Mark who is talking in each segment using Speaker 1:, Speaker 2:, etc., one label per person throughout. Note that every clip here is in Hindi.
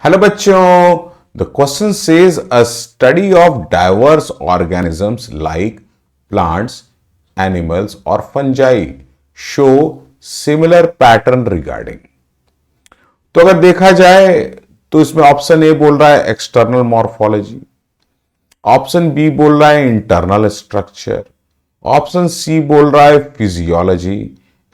Speaker 1: हेलो बच्चों, the question says a study of diverse organisms like plants, animals और fungi show similar pattern regarding. तो अगर देखा जाए तो इसमें ऑप्शन ए बोल रहा है एक्सटर्नल मॉर्फोलॉजी, ऑप्शन बी बोल रहा है इंटरनल स्ट्रक्चर, ऑप्शन सी बोल रहा है physiology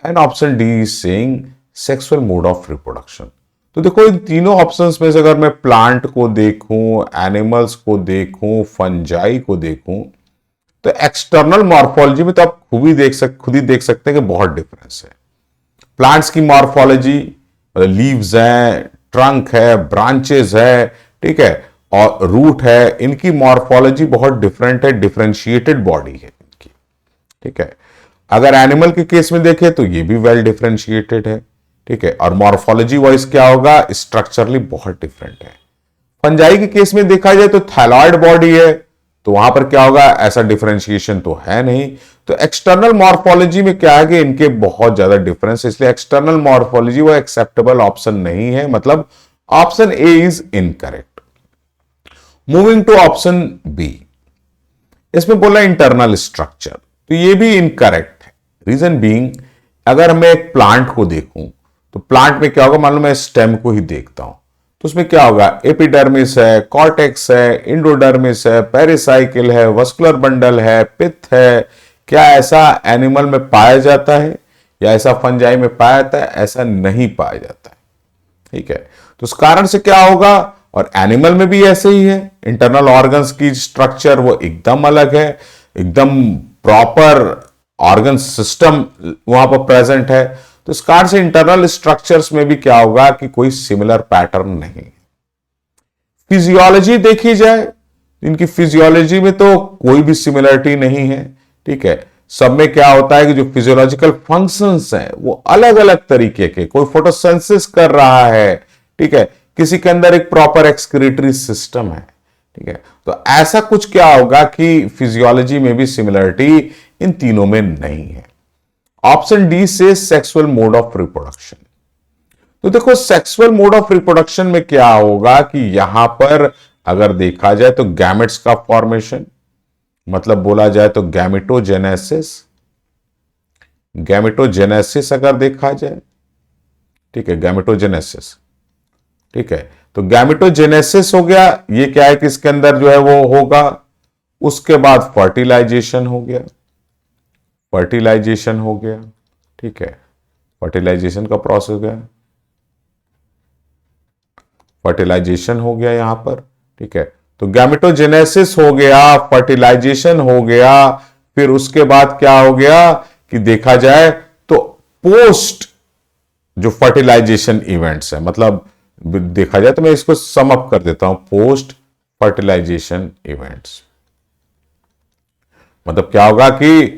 Speaker 1: and option D is saying sexual mode of reproduction. तो देखो, इन तीनों ऑप्शंस में से अगर मैं प्लांट को देखूं, एनिमल्स को देखूं, फंजाई को देखूं, तो एक्सटर्नल मॉर्फोलॉजी में तो आप खुद ही देख सकते हैं कि बहुत डिफरेंस है। प्लांट्स की मॉर्फोलॉजी लीव्स हैं, ट्रंक है, ब्रांचेस है, ठीक है, और रूट है, इनकी मॉर्फोलॉजी बहुत डिफरेंट है, डिफरेंशिएटेड बॉडी है इनकी, ठीक है। अगर एनिमल के केस में देखें तो ये भी वेल डिफरेंशिएटेड है, ठीक है, और मॉर्फोलॉजी वाइज क्या होगा, स्ट्रक्चरली बहुत डिफरेंट है। फंजाई के केस में देखा जाए तो थैलॉइड बॉडी है, तो वहां पर क्या होगा, ऐसा डिफरेंशिएशन तो है नहीं। तो एक्सटर्नल मॉर्फोलॉजी में क्या है कि इनके बहुत ज्यादा डिफरेंस, इसलिए एक्सटर्नल मॉर्फोलॉजी वो एक्सेप्टेबल ऑप्शन नहीं है, मतलब option A is incorrect. Moving to option B, इसमें बोला इंटरनल स्ट्रक्चर, तो ये भी इनकरेक्ट है। रीजन बीइंग, अगर मैं एक प्लांट को देखूं तो प्लांट में क्या होगा, मान लो मैं स्टेम को ही देखता हूं तो उसमें क्या होगा, एपिडर्मिस है, कॉर्टेक्स है, इंडोडर्मिस है, पेरिसाइकिल है, वस्कुलर बंडल है, पित्त है। क्या ऐसा एनिमल में पाया जाता है या ऐसा फंजाई में पाया जाता है? ऐसा नहीं पाया जाता है, ठीक है। तो उस कारण से क्या होगा, और एनिमल में भी ऐसे ही है, इंटरनल ऑर्गन्स की स्ट्रक्चर वो एकदम अलग है, एकदम प्रॉपर ऑर्गन सिस्टम वहां पर प्रेजेंट है। तो इस कारण से इंटरनल स्ट्रक्चर्स में भी क्या होगा कि कोई सिमिलर पैटर्न नहीं। फिजियोलॉजी देखी जाए, इनकी फिजियोलॉजी में तो कोई भी सिमिलरिटी नहीं है, ठीक है। सब में क्या होता है कि जो फिजियोलॉजिकल फंक्शंस हैं वो अलग अलग तरीके के, कोई फोटोसिंथेसिस कर रहा है, ठीक है, किसी के अंदर एक प्रॉपर एक्सक्रीटरी सिस्टम है, ठीक है। तो ऐसा कुछ क्या होगा कि फिजियोलॉजी में भी सिमिलरिटी इन तीनों में नहीं है। ऑप्शन डी से सेक्सुअल मोड ऑफ रिप्रोडक्शन, तो देखो सेक्सुअल मोड ऑफ रिप्रोडक्शन में क्या होगा कि यहां पर अगर देखा जाए तो गैमेट्स का फॉर्मेशन, मतलब बोला जाए तो गैमेटोजेनेसिस, गैमेटोजेनेसिस अगर देखा जाए, ठीक है, गैमेटोजेनेसिस, ठीक है। तो गैमेटोजेनेसिस हो गया, ये क्या है कि इसके अंदर जो है वो होगा। उसके बाद फर्टिलाइजेशन हो गया, फर्टिलाइजेशन हो गया, ठीक है, फर्टिलाइजेशन का प्रोसेस हो गया, फर्टिलाइजेशन हो गया यहां पर, ठीक है। तो गैमेटोजेनेसिस हो गया, फर्टिलाइजेशन हो गया, फिर उसके बाद क्या हो गया कि देखा जाए तो पोस्ट जो फर्टिलाइजेशन इवेंट्स है, मतलब देखा जाए तो मैं इसको सम अप कर देता हूं, पोस्ट फर्टिलाइजेशन इवेंट्स, मतलब क्या होगा कि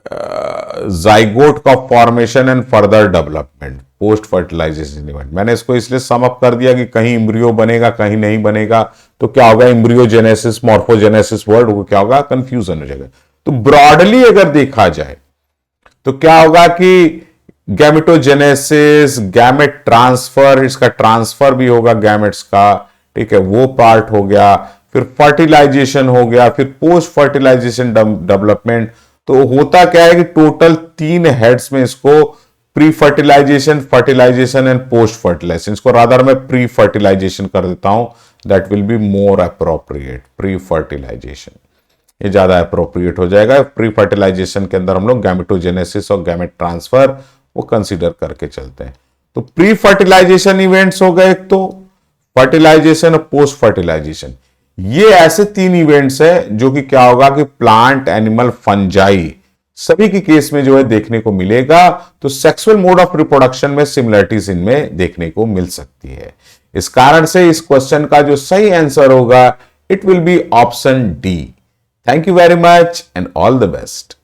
Speaker 1: जाइगोट का formation and further development post fertilization event. मैंने इसको इसलिए सम अप कर दिया कि कहीं एम्ब्रियो बनेगा, कहीं नहीं बनेगा, तो क्या होगा, एम्ब्रियोजेनेसिस मॉर्फोजेनेसिस वर्ड को क्या होगा, कंफ्यूजन हो जाएगा। तो ब्रॉडली अगर देखा जाए तो क्या होगा कि गैमेटोजेनेसिस, गैमेट ट्रांसफर, इसका ट्रांसफर भी होगा गैमेट्स का, ठीक है, वो पार्ट हो गया, फिर फर्टिलाइजेशन हो गया, फिर पोस्ट फर्टिलाइजेशन डेवलपमेंट। तो होता क्या है कि टोटल 3 हेड्स में इसको pre fertilization, fertilization and post fertilization, इसको रादर मैं प्री फर्टिलाइजेशन कर देता हूं, that will be more appropriate. Pre fertilization ये ज्यादा अप्रोप्रिएट हो जाएगा। प्री फर्टिलाइजेशन के अंदर हम लोग गैमेटोजेनेसिस और गैमेट ट्रांसफर वो कंसीडर करके चलते हैं। तो प्री फर्टिलाइजेशन इवेंट्स हो गए, एक तो फर्टिलाइजेशन और पोस्ट फर्टिलाइजेशन, ये ऐसे 3 इवेंट्स है जो कि क्या होगा कि प्लांट, एनिमल, फंजाई सभी के केस में जो है देखने को मिलेगा। तो सेक्सुअल मोड ऑफ रिप्रोडक्शन में सिमिलरिटीज इनमें देखने को मिल सकती है। इस कारण से इस क्वेश्चन का जो सही आंसर होगा, it will be option D. Thank you very much and all the best.